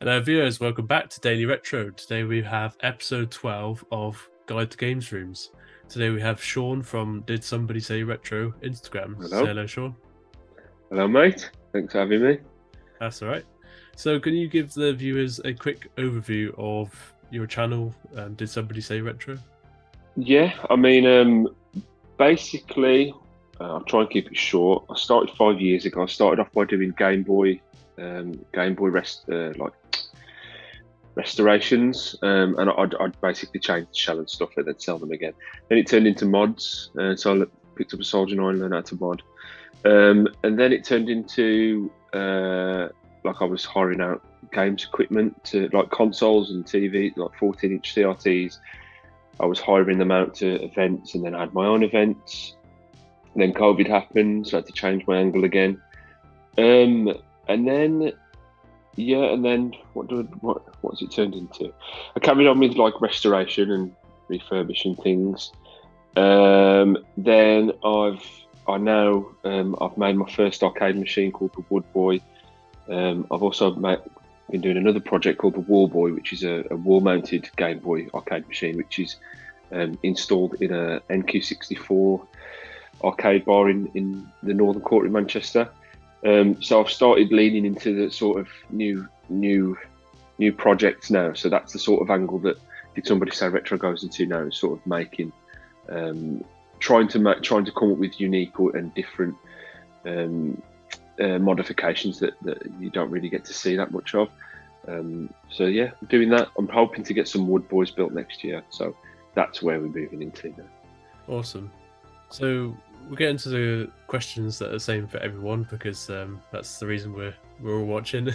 Hello, viewers. Welcome back to Daily Retro. Today we have episode 12 of Guide to Games Rooms. Today we have Shaun from Did Somebody Say Retro Instagram. Say Hello. hello, Shaun. Hello, mate. Thanks for having me. That's all right. So, can you give the viewers a quick overview of your channel, Did Somebody Say Retro? Yeah, basically, I'll try and keep it short. I started 5 years ago. I started off by doing Game Boy restorations, and I'd basically change the shell and stuff and then sell them again. Then it turned into mods, so I picked up a Soldier 9 and learned how to mod. And then it turned into like I was hiring out games equipment to like consoles and TV, like 14-inch CRTs. I was hiring them out to events, and then I had my own events. And then COVID happened, so I had to change my angle again. And then what's it turned into? I carried on with like restoration and refurbishing things. Then I've made my first arcade machine called the Wood Boy. I've also been doing another project called the Wall Boy, which is a wall-mounted Game Boy arcade machine, which is installed in a NQ64 arcade bar in the Northern Quarter in Manchester. So I've started leaning into the sort of new projects now. So that's the sort of angle that Did Somebody Say Retro goes into now, sort of making, trying to come up with unique and different modifications that you don't really get to see that much of. So yeah, doing that. I'm hoping to get some Wood Boys built next year. So that's where we're moving into now. Awesome. So we'll get into the questions that are the same for everyone because that's the reason we're all watching.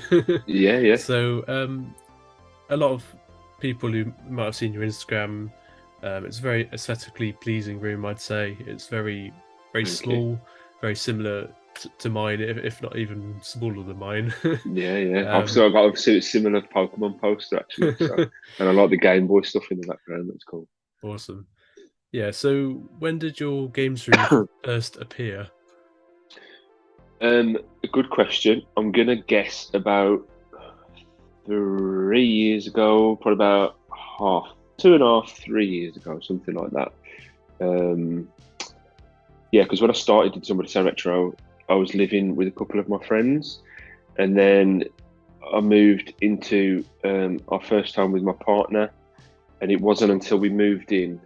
Yeah. So a lot of people who might have seen your Instagram, it's a very aesthetically pleasing room. I'd say it's very Thank small, you. very similar to mine, if not even smaller than mine. Yeah. I've got a similar Pokemon poster actually. So, and I like the Game Boy stuff in the background. That's cool. Awesome. Yeah. So when did your games room first appear? A good question. I'm gonna guess about 3 years ago, probably about 2.5, 3 years ago, something like that. Yeah, because when I started Did Somebody Say Retro, I was living with a couple of my friends, and then I moved into our first home with my partner, and it wasn't until we moved in,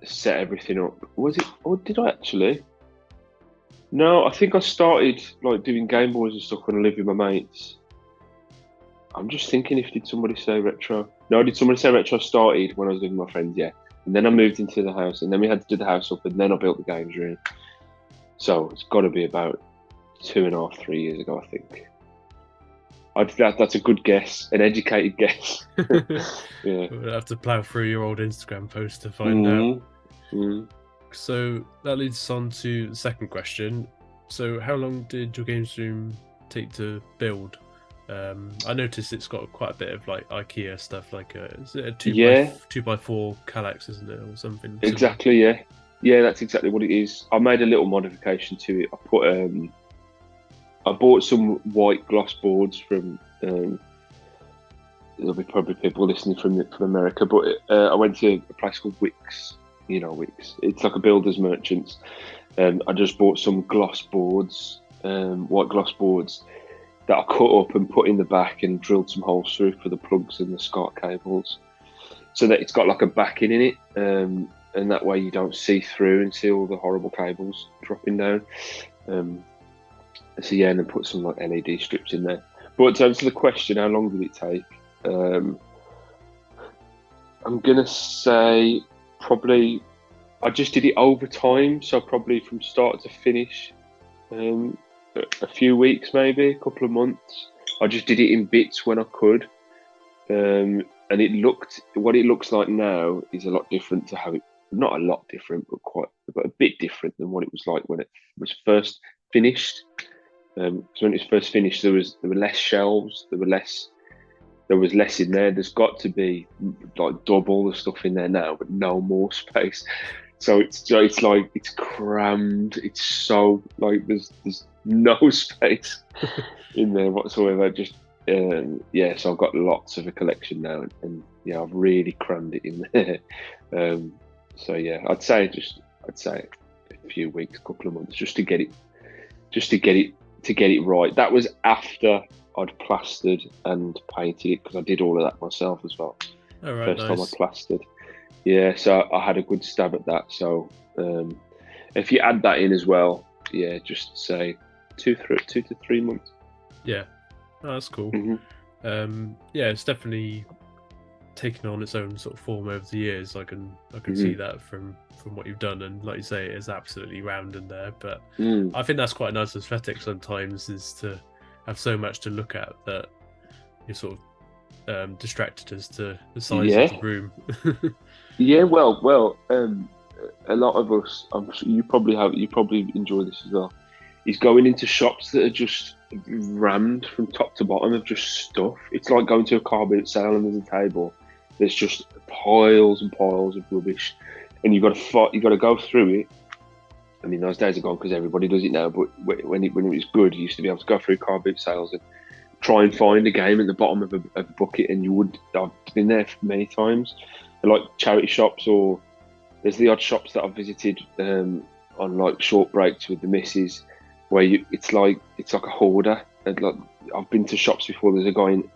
set everything up. Was it? Or did I actually? No, I think I started like doing Game Boys and stuff when I lived with my mates. I'm just thinking if Did Somebody Say Retro? No, Did Somebody Say Retro started when I was living with my friends, yeah. And then I moved into the house, and then we had to do the house up, and then I built the games room. So it's got to be about 2.5, 3 years ago, I think. That's a good guess, an educated guess. Yeah. We'll have to plow through your old Instagram post to find out. So that leads us on to the second question. So how long did your games room take to build? I noticed it's got quite a bit of like IKEA stuff, like is it a two by four Kallax, isn't it, or something? Exactly, yeah. Yeah, that's exactly what it is. I made a little modification to it. I bought some white gloss boards from. There'll be probably people listening from America, but I went to a place called Wix. You know Wix. It's like a builder's merchant. I just bought some gloss boards, white gloss boards, that I cut up and put in the back and drilled some holes through for the plugs and the SCART cables, so that it's got like a backing in it, and that way you don't see through and see all the horrible cables dropping down. So yeah, and then put some like LED strips in there. But to answer the question, how long did it take? I'm gonna say probably I just did it over time, so probably from start to finish, a few weeks, maybe a couple of months. I just did it in bits when I could, and what it looks like now is a lot different to how it, not a lot different, but a bit different than what it was like when it was first finished. Because when it was first finished, there were less shelves, there was less in there. There's got to be like double the stuff in there now, but no more space. So it's like it's crammed. It's so like there's no space in there whatsoever. Just Yeah, so I've got lots of a collection now, and yeah, I've really crammed it in there. So yeah, I'd say a few weeks, couple of months, just to get it, to get it right. That was after I'd plastered and painted it, because I did all of that myself as well. All right, First time I nice. plastered. Yeah, so I had a good stab at that. So if you add that in as well, yeah, just say 2 to 3 months. Yeah, oh, that's cool. Mm-hmm. Yeah, it's definitely taken on its own sort of form over the years. I can Mm-hmm. see that from what you've done, and like you say, it is absolutely round in there. But Mm. I think that's quite a nice aesthetic sometimes, is to have so much to look at that you're sort of distracted as to the size of Yeah, the room. yeah. Well. A lot of us, I'm sure you probably enjoy this as well, is going into shops that are just rammed from top to bottom of just stuff. It's like going to a car boot sale and there's a table. There's just piles and piles of rubbish, and you've got to fight. You've got to go through it. I mean, those days are gone because everybody does it now. But when it was good, you used to be able to go through car boot sales and try and find a game at the bottom of a bucket, and you would. I've been there many times, like charity shops, or there's the odd shops that I've visited on like short breaks with the missus, where it's like a hoarder. And, like, I've been to shops before. There's a guy in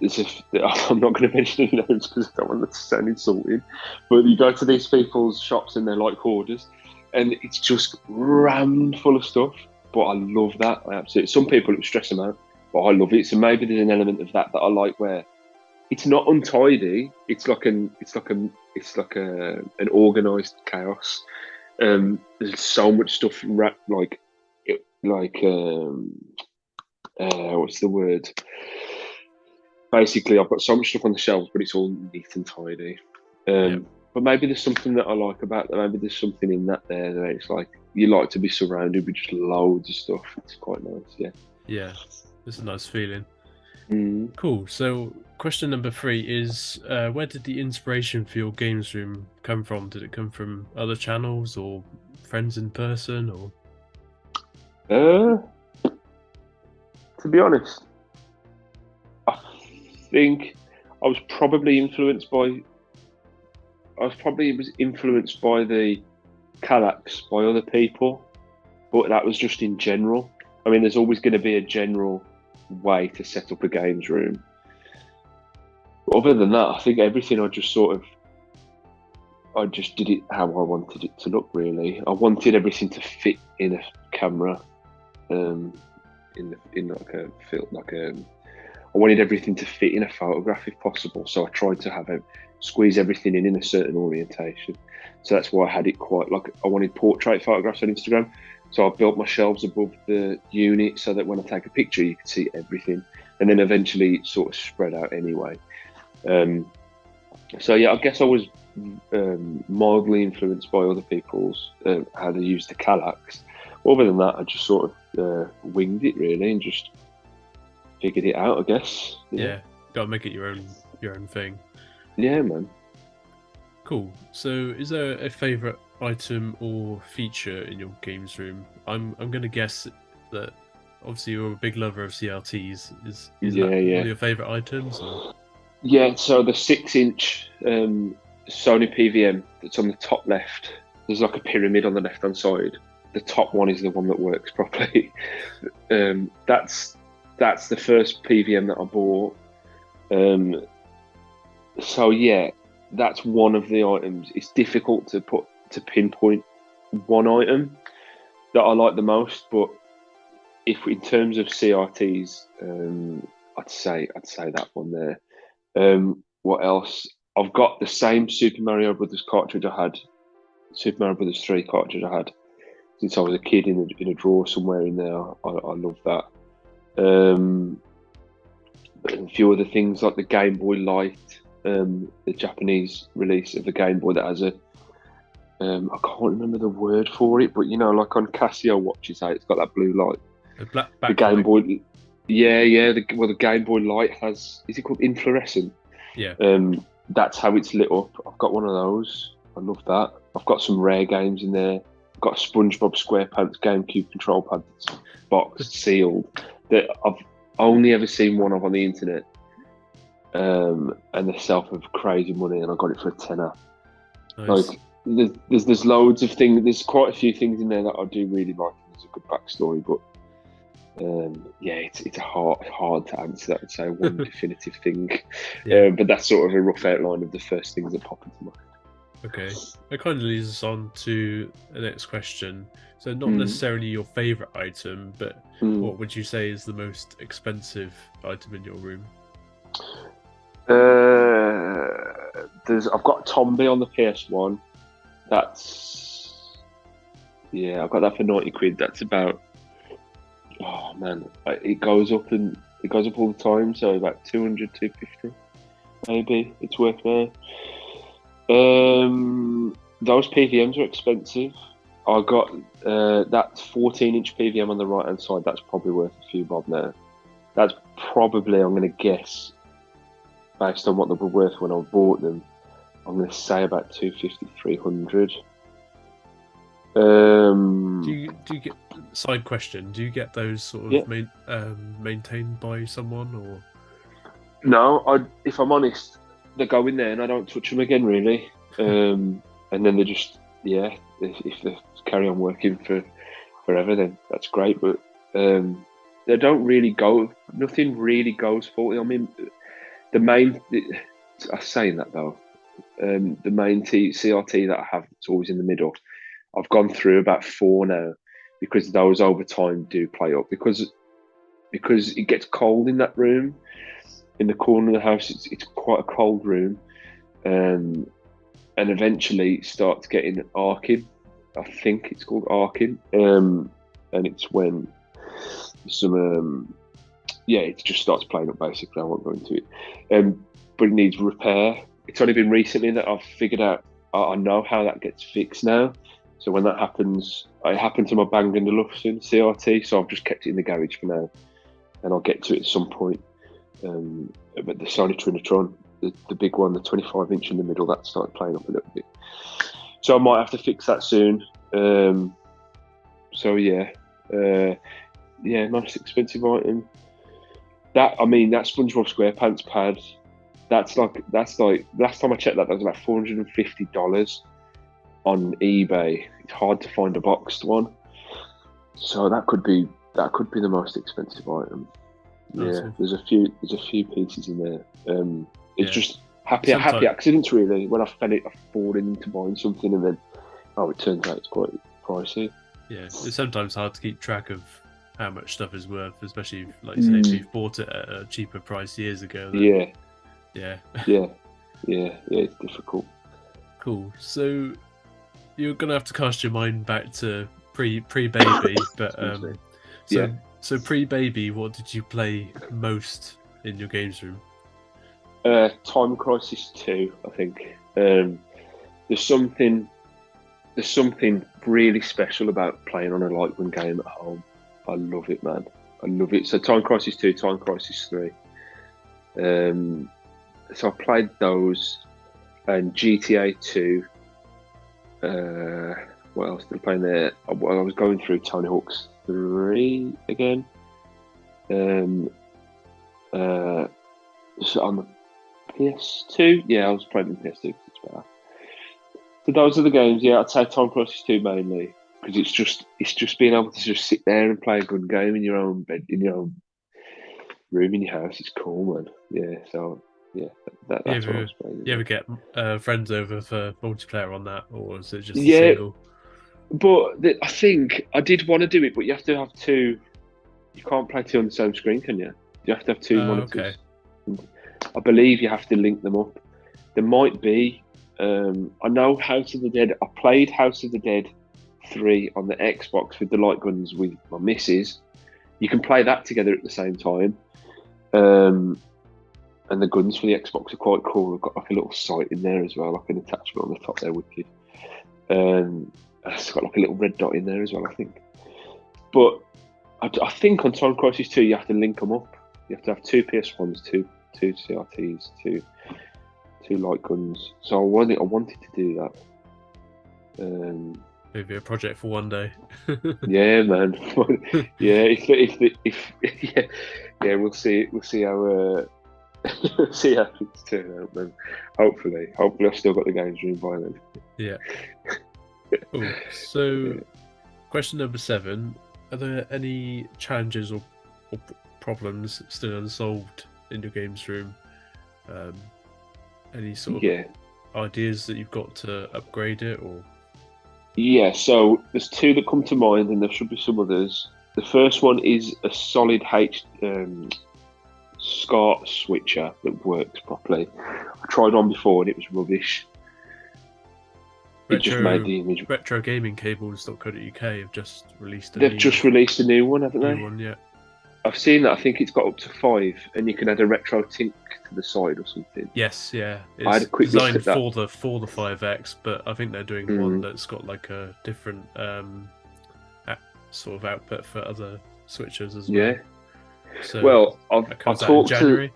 I'm not going to mention any names because I don't want to sound insulting, but you go to these people's shops and they're like hoarders, and it's just rammed full of stuff. But I love that. I absolutely. Some people it would stress them out, but I love it. So maybe there's an element of that I like, where it's not untidy. It's like an organized chaos. There's so much stuff wrapped what's the word? Basically, I've got so much stuff on the shelves, but it's all neat and tidy. Yeah. But maybe there's something that I like about that. Maybe there's something in that there that it's like you like to be surrounded with just loads of stuff. It's quite nice. Yeah. Yeah, it's a nice feeling. Mm. Cool. So, question number 3 is, where did the inspiration for your games room come from? Did it come from other channels or friends in person, or? To be honest, I think I was probably influenced by. Was influenced by the Kallax, by other people, but that was just in general. I mean, there's always going to be a general way to set up a games room. But other than that, I think everything I just did it how I wanted it to look. Really, I wanted everything to fit in a camera, in like a film, I wanted everything to fit in a photograph if possible. So I tried to squeeze everything in a certain orientation. So that's why I had it quite like I wanted portrait photographs on Instagram. So I built my shelves above the unit so that when I take a picture, you could see everything. And then eventually it sort of spread out anyway. So yeah, I guess I was mildly influenced by other people's how they use the Kallax. Other than that, I just sort of winged it really and just figured it out, I guess. Yeah, gotta make it your own thing. Yeah, man. Cool. So, is there a favorite item or feature in your games room? I'm gonna guess that obviously you're a big lover of CRTs. Is that one of your favorite items? Or? Yeah. So the 6-inch Sony PVM that's on the top left. There's like a pyramid on the left-hand side. The top one is the one that works properly. That's the first PVM that I bought. So yeah, that's one of the items. It's difficult to pinpoint one item that I like the most, but if in terms of CRTs, I'd say that one there. What else? I've got the same Super Mario Brothers cartridge I had, Super Mario Brothers 3 cartridge I had since I was a kid in a drawer somewhere in there. I love that. But a few other things like the Game Boy Light, the Japanese release of the Game Boy that has I can't remember the word for it, but you know, like on Casio watches, it's got that blue light. The Game Boy, yeah. The Game Boy Light has, is it called inflorescent? Yeah. That's how it's lit up. I've got one of those. I love that. I've got some rare games in there. I've got a SpongeBob SquarePants GameCube control pad that's boxed, sealed. That only ever seen one of on the internet, and they're sell for crazy money, and I got it for a tenner. Nice. Like there's loads of things. There's quite a few things in there that I do really like. There's a good backstory, but yeah, it's hard to answer that and say one definitive thing. Yeah. But that's sort of a rough outline of the first things that pop into my head. Okay, that kind of leads us on to the next question. So, not necessarily your favorite item, but what would you say is the most expensive item in your room? I've got Tombi on the PS1. I've got that for 90 quid. That's about, oh man, it goes up all the time. So about 200, 250, maybe. It's worth now. Those PVMs are expensive. I got that 14-inch PVM on the right hand side. That's probably worth a few bob now. That's probably, I'm going to guess, based on what they were worth when I bought them, I'm going to say about 250, 300. Do you get, side question? Do you get those sort of maintained by someone, or? No, if I'm honest, they go in there and I don't touch them again, really. And then they just, if they carry on working for forever, then that's great. But they don't really go. Nothing really goes faulty. I mean, I'm saying that though. The main CRT that I have, it's always in the middle. I've gone through about 4 now because those over time do play up because it gets cold in that room. In the corner of the house, it's quite a cold room, and eventually it starts getting arcing. I think it's called arcing, and it's when it just starts playing up. Basically, I won't go into it, but it needs repair. It's only been recently that I've figured out. I know how that gets fixed now. So when that happens, it happened to my Bang & Olufsen CRT, so I've just kept it in the garage for now, and I'll get to it at some point. But the Sony Trinitron, the big one, the 25-inch in the middle, that started playing up a little bit. So I might have to fix that soon. Most expensive item. That SpongeBob SquarePants pad. That's like last time I checked that was about $450 on eBay. It's hard to find a boxed one, so that could be the most expensive item. Yeah, there's a few pieces in there. It's just happy accidents really. When I've fallen into buying something and then it turns out it's quite pricey. Yeah, it's sometimes hard to keep track of how much stuff is worth, especially like you say, if you've bought it at a cheaper price years ago. Then, it's difficult. Cool. So you're gonna have to cast your mind back to pre-baby, but so pre-baby, what did you play most in your games room? Time Crisis 2, I think. There's something really special about playing on a light gun game at home. I love it, man. I love it. So Time Crisis 2, Time Crisis 3. So I played those, and GTA 2. What else did I play there? I was going through Tony Hawk's 3 again. So on the PS2, I was playing on PS2 because it's better. So those are the games. I'd say Time Crisis 2 mainly because it's just being able to just sit there and play a good game in your own bed, in your own room in your house. It's cool, man. Yeah. So that's what I was playing. You ever get friends over for multiplayer on that, or is it just a single? But I think I did want to do it, but you have to have 2. You can't play 2 on the same screen, can you? You have to have 2 monitors. Okay. I believe you have to link them up. There might be. I know House of the Dead. I played House of the Dead 3 on the Xbox with the light guns with my missus. You can play that together at the same time. And the guns for the Xbox are quite cool. I've got like a little sight in there as well, like an attachment on the top there, wicked. It's got like a little red dot in there as well, I think. But I think on Time Crisis 2 you have to link them up. You have to have 2 PS1s, 2 CRTs, 2 light guns. So I wanted to do that. Maybe a project for one day. Yeah, man. Yeah, if yeah, yeah, we'll see. We'll see how see how things turn out, man. Hopefully, I've still got the games room by then. Yeah. Cool. So, Yeah. question number 7: are there any challenges or problems still unsolved in your games room? Any sort of Yeah. ideas that you've got to upgrade it, or Yeah, so there's two that come to mind, and there should be some others. The first one is a solid SCART switcher that works properly. I tried one before and it was rubbish. It just made the image. retrogamingcables.co.uk have just released a They've just released a new one, haven't new they? one, yeah. I've seen that. I think it's got up to 5, and you can add a retro tink to the side or something. Yes, yeah. I had It's a quick look designed at that. for the 5X, but I think they're doing one that's got like a different sort of output for other switchers as well. Yeah. So Well, I talked to.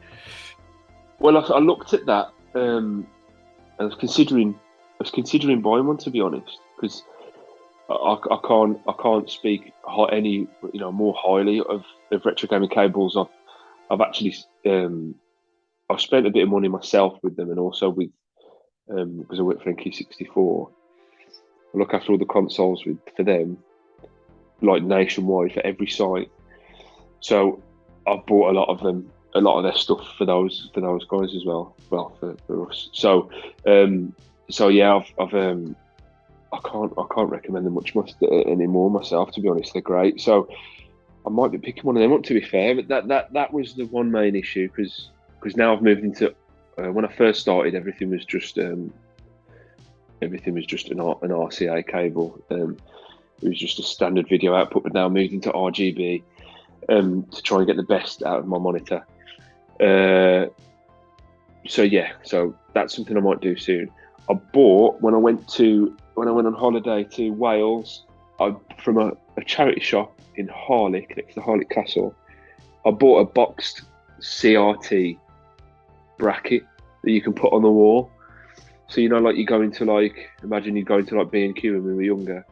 Well, I looked at that. I was considering buying one, to be honest, because I can't speak any more highly of retro gaming cables. I've actually I've spent a bit of money myself with them, and also with because I work for NQ64. I look after all the consoles for them, like nationwide for every site. So I've bought a lot of their stuff for those guys as well. Well, for us. So yeah, I can't recommend them much anymore myself. To be honest, they're great. So I might be picking one of them up. To be fair, but that was the one main issue because now I've moved into when I first started, everything was just an RCA cable. It was just a standard video output, but now I moved into RGB to try and get the best out of my monitor. So that's something I might do soon. I bought when I went on holiday to Wales, from a charity shop in Harlech, next to Harlech Castle. I bought a boxed CRT bracket that you can put on the wall. So like you go into imagine you go into B&Q when we were younger,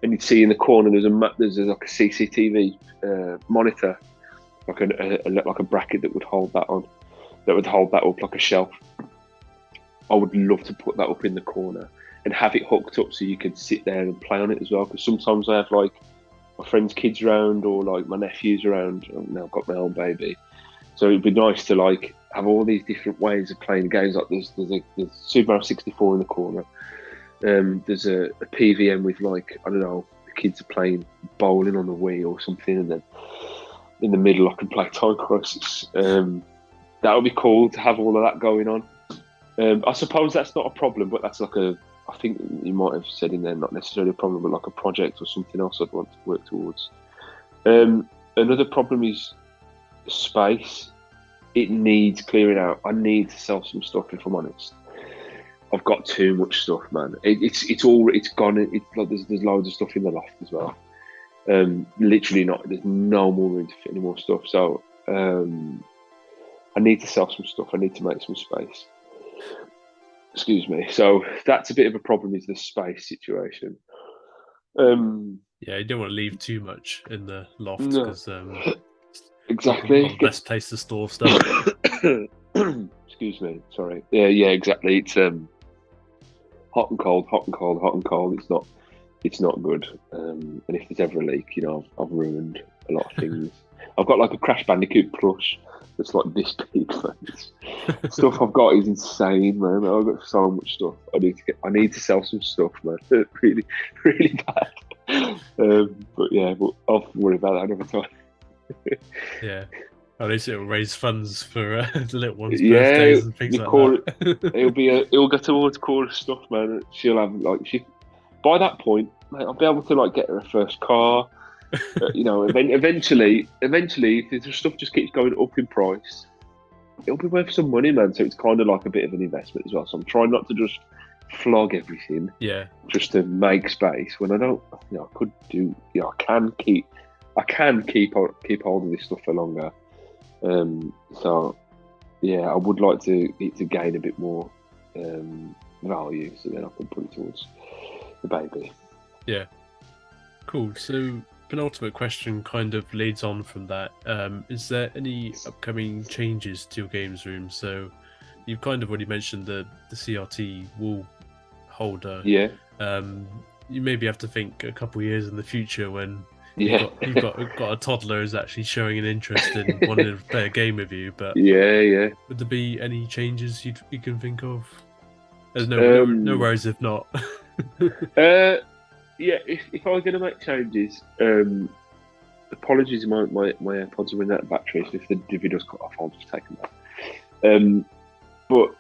and you'd see in the corner there's like a CCTV monitor, like a bracket that would hold that up like a shelf. I would love to put that up in the corner and have it hooked up so you could sit there and play on it as well. Because sometimes I have my friends' kids around or my nephews around. I've now got my own baby, so it'd be nice to have all these different ways of playing games. Like there's Super Mario 64 in the corner. There's a PVM with I don't know, the kids are playing bowling on the Wii or something, and then in the middle I can play Time Crisis. That would be cool to have all of that going on. I suppose that's not a problem, but that's I think you might have said in there, not necessarily a problem, but like a project or something else I'd want to work towards. Another problem is space. It needs clearing out. I need to sell some stuff, if I'm honest. I've got too much stuff, man. It's gone. It's like there's loads of stuff in the loft as well. Literally not. There's no more room to fit any more stuff. So I need to sell some stuff. I need to make some space. Excuse me. So that's a bit of a problem, is the space situation. Yeah, you don't want to leave too much in the loft because exactly, not the best place to store stuff. Excuse me. Sorry. Yeah, exactly. It's hot and cold, hot and cold, hot and cold. It's not good. And if there's ever a leak, I've ruined a lot of things. I've got a Crash Bandicoot plush that's like this big. Stuff I've got is insane, man. I've got so much stuff. I need to sell some stuff, man. really, really bad. But I'll worry about that another time. Yeah. At least it'll raise funds for the little ones' birthdays and things like that. It'll go towards Cora's stuff, man. She'll have by that point, mate, I'll be able to get her a first car. Eventually, if the stuff just keeps going up in price, it'll be worth some money, man. So it's kind of like a bit of an investment as well. So I'm trying not to just flog everything, just to make space. When I don't, I could do, I can keep hold of this stuff for longer. So yeah, I would like it to gain a bit more value, so then I can put it towards the baby. Yeah. Cool. So, penultimate question kind of leads on from that. Is there any upcoming changes to your games room? So, you've kind of already mentioned the CRT wall holder. Yeah, You maybe have to think a couple of years in the future when yeah, you've got a toddler who's actually showing an interest in wanting to play a game with you. But yeah, yeah. would there be any changes you can think of? There's no Um, worries if not. uh, yeah. If I was going to make changes, apologies, my AirPods are running out of battery, so if the video's cut off, I'll just take them out. But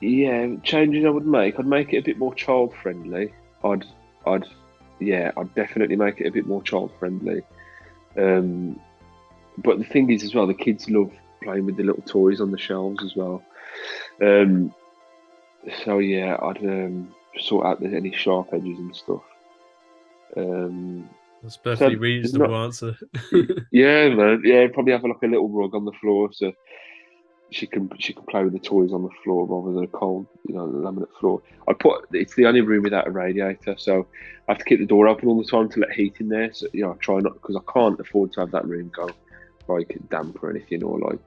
yeah, changes I would make. I'd make it a bit more child friendly. I'd, I'd, yeah, I'd definitely make it a bit more child friendly. Um, but the thing is, as well, the kids love playing with the little toys on the shelves as well. Um, so yeah, I'd sort out any sharp edges and stuff. That's a perfectly So there's not, reasonable answer. yeah, man, yeah, probably have like a little rug on the floor so she can play with the toys on the floor rather than a cold, laminate floor. It's the only room without a radiator, so I have to keep the door open all the time to let heat in there. So I try not, because I can't afford to have that room go like damp or anything, or like,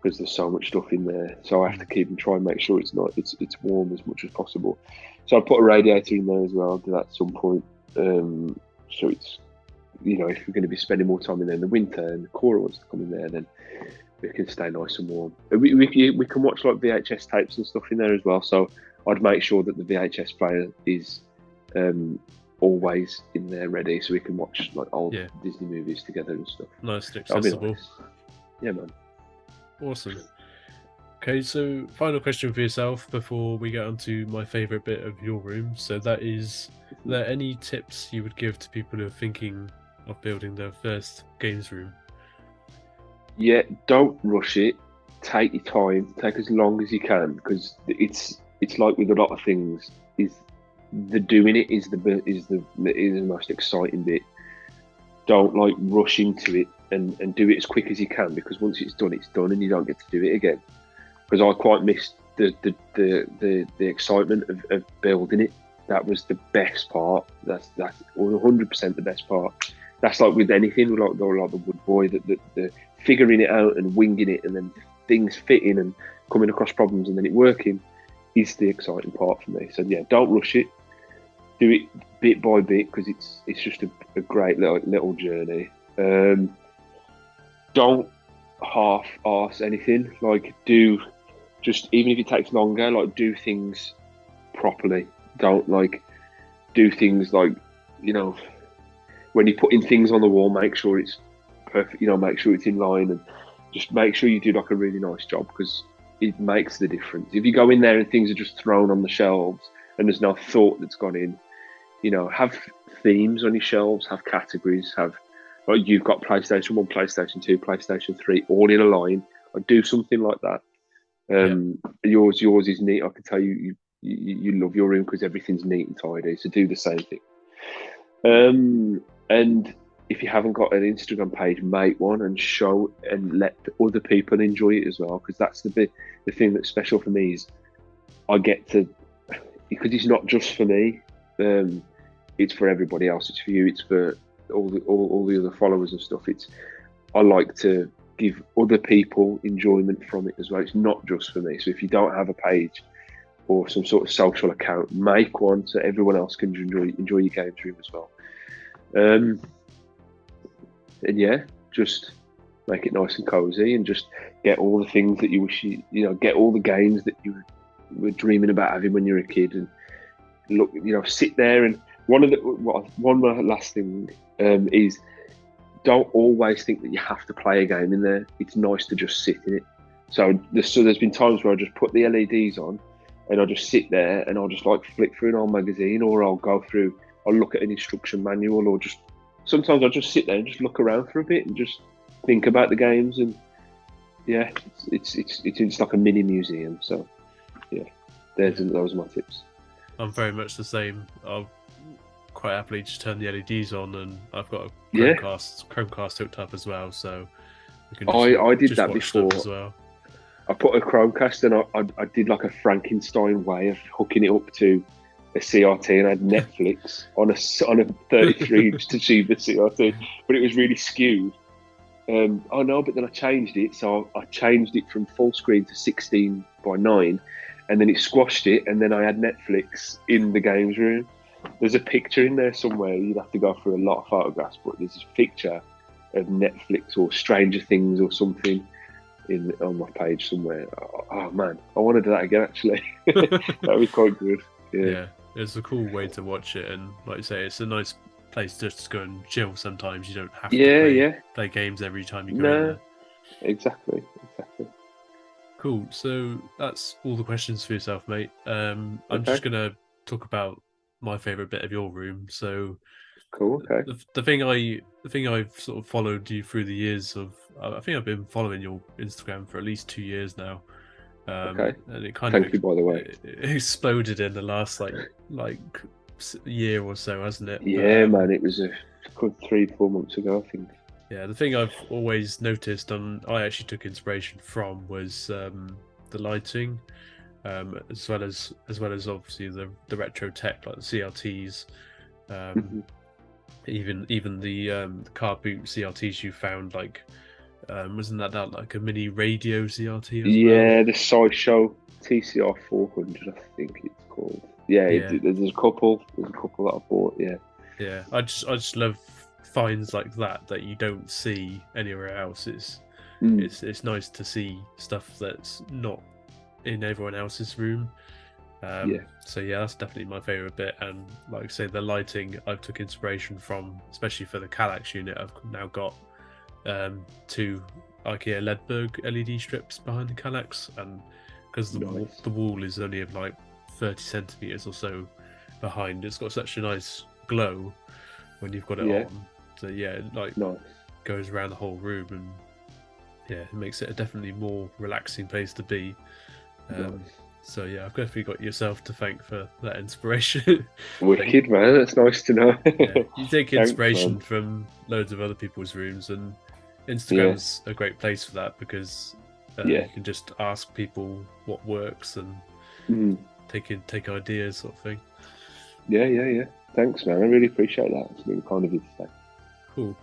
because there's so much stuff in there. So I have to keep and try and make sure it's warm as much as possible. So I put a radiator in there as well. I'll do that at some point. So it's, if we're going to be spending more time in there in the winter and the Cora wants to come in there, then we can stay nice and warm. We can watch like VHS tapes and stuff in there as well. So I'd make sure that the VHS player is always in there ready, so we can watch like old Disney movies together and stuff. Nice and accessible. Nice. Yeah, man. Awesome. Okay, so final question for yourself before we get on to my favourite bit of your room. So that is, are there any tips you would give to people who are thinking of building their first games room? Yeah, don't rush it. Take your time. Take as long as you can, because it's like with a lot of things. Is the doing it is the most exciting bit. Don't like rush into it and do it as quick as you can, because once it's done, and you don't get to do it again. Because I quite missed the excitement of building it. That was the best part. That's 100% the best part. That's like with anything, like the wood boy, the figuring it out and winging it, and then things fitting and coming across problems and then it working is the exciting part for me. So yeah, don't rush it. Do it bit by bit, because it's just a great little journey. Don't half-arse anything. Like, do just, even if it takes longer, like, do things properly. Don't like do things like, when you're putting things on the wall, make sure it's perfect. Make sure it's in line, and just make sure you do like a really nice job, because it makes the difference. If you go in there and things are just thrown on the shelves and there's no thought that's gone in, have themes on your shelves, have categories, have, like, you've got PlayStation 1, PlayStation 2, PlayStation 3 all in a line. Or do something like that. Yours is neat. I can tell you love your room because everything's neat and tidy. So do the same thing. And if you haven't got an Instagram page, make one and show and let other people enjoy it as well. Because that's the thing that's special for me is I get to, because it's not just for me. It's for everybody else. It's for you. It's for all the other followers and stuff. I like to give other people enjoyment from it as well. It's not just for me. So if you don't have a page or some sort of social account, make one so everyone else can enjoy your games room as well. And yeah, just make it nice and cozy, and just get all the things that you wish get all the games that you were dreaming about having when you were a kid, and look, sit there. And one last thing is, don't always think that you have to play a game in there. It's nice to just sit in it. So there's been times where I just put the LEDs on and I'll just sit there and I'll just like flick through an old magazine, or I'll look at an instruction manual, or just sometimes I'll just sit there and just look around for a bit and just think about the games. And yeah, it's like a mini museum. So yeah, those are my tips. I'm very much the same. I'll quite happily just turn the LEDs on, and I've got a Chromecast hooked up as well, so we can I did that before as well. I put a Chromecast, and I did like a Frankenstein way of hooking it up to a CRT and I had Netflix on a 33-inch Toshiba CRT, but it was really skewed. Oh no, but then I changed it. So I changed it from full screen to 16:9, and then it squashed it, and then I had Netflix in the games room. There's a picture in there somewhere. You'd have to go through a lot of photographs, but there's a picture of Netflix or Stranger Things or something on my page somewhere. Oh man, I want to do that again. Actually, that'd be quite good. Yeah, it's a cool way to watch it, and like you say, it's a nice place just to go and chill. Sometimes you don't have to play games every time you go in there. Exactly. Cool. So that's all the questions for yourself, mate. I'm just gonna talk about my favorite bit of your room. So cool. Okay. The thing I've sort of followed you through the years of, I think I've been following your Instagram for at least 2 years now. Okay. And it kind Thank of you, by the way. It exploded in the last like year or so, hasn't it? Yeah, man. It was a good 3-4 months ago, I think. Yeah, the thing I've always noticed, and I actually took inspiration from, was the lighting, as well as obviously the retro tech like the CRTs, even the car boot CRTs you found, like wasn't that like a mini radio CRT as well? Yeah, the Sideshow TCR 400, I think it's called. Yeah. There's a couple that I bought. Yeah, I just love finds like that you don't see anywhere else. It's nice to see stuff that's not in everyone else's room. So yeah, that's definitely my favorite bit. And like I say, the lighting I took inspiration from, especially for the Kallax unit. I've now got 2 IKEA Ledberg LED strips behind the Kallax, and because the wall is only of like 30 centimeters or so behind, it's got such a nice glow when you've got it on. So yeah, it like goes around the whole room, and yeah, it makes it a definitely more relaxing place to be. So yeah, I've definitely got yourself to thank for that inspiration. Wicked, man. That's nice to know. You take inspiration from loads of other people's rooms, and Instagram's a great place for that, because you can just ask people what works and take ideas, sort of thing. Yeah. Thanks, man. I really appreciate that. It's really kind of you to say. Cool.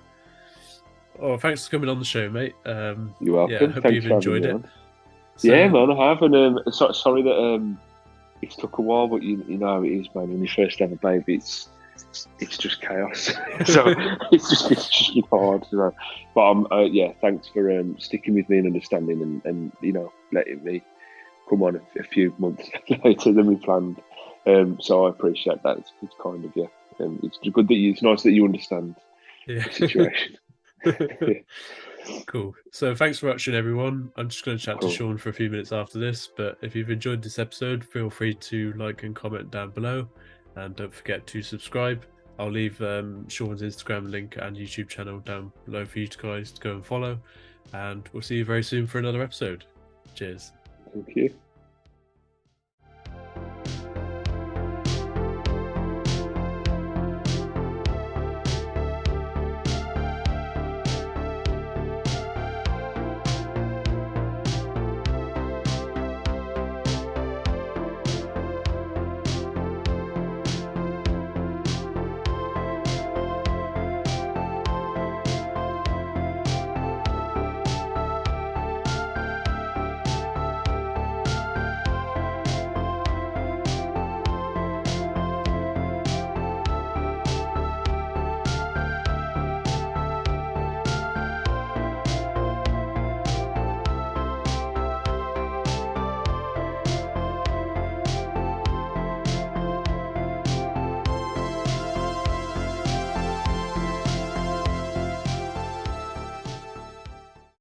Oh, thanks for coming on the show, mate. You're welcome. Yeah, I hope you've enjoyed it. So, yeah, man, I have. And sorry that it's took a while, but you know how it is, man. When you first have a baby, it's just chaos. So it's just been hard. So. But thanks for sticking with me and understanding, and letting me come on a few months later than we planned. So I appreciate that. It's kind of you. It's good that it's nice that you understand the situation. Cool. So thanks for watching, everyone. I'm just going to chat to Shaun for a few minutes after this, but if you've enjoyed this episode, feel free to like and comment down below, and don't forget to subscribe. I'll leave Shaun's Instagram link and YouTube channel down below for you guys to go and follow, and we'll see you very soon for another episode. Cheers. Thank you.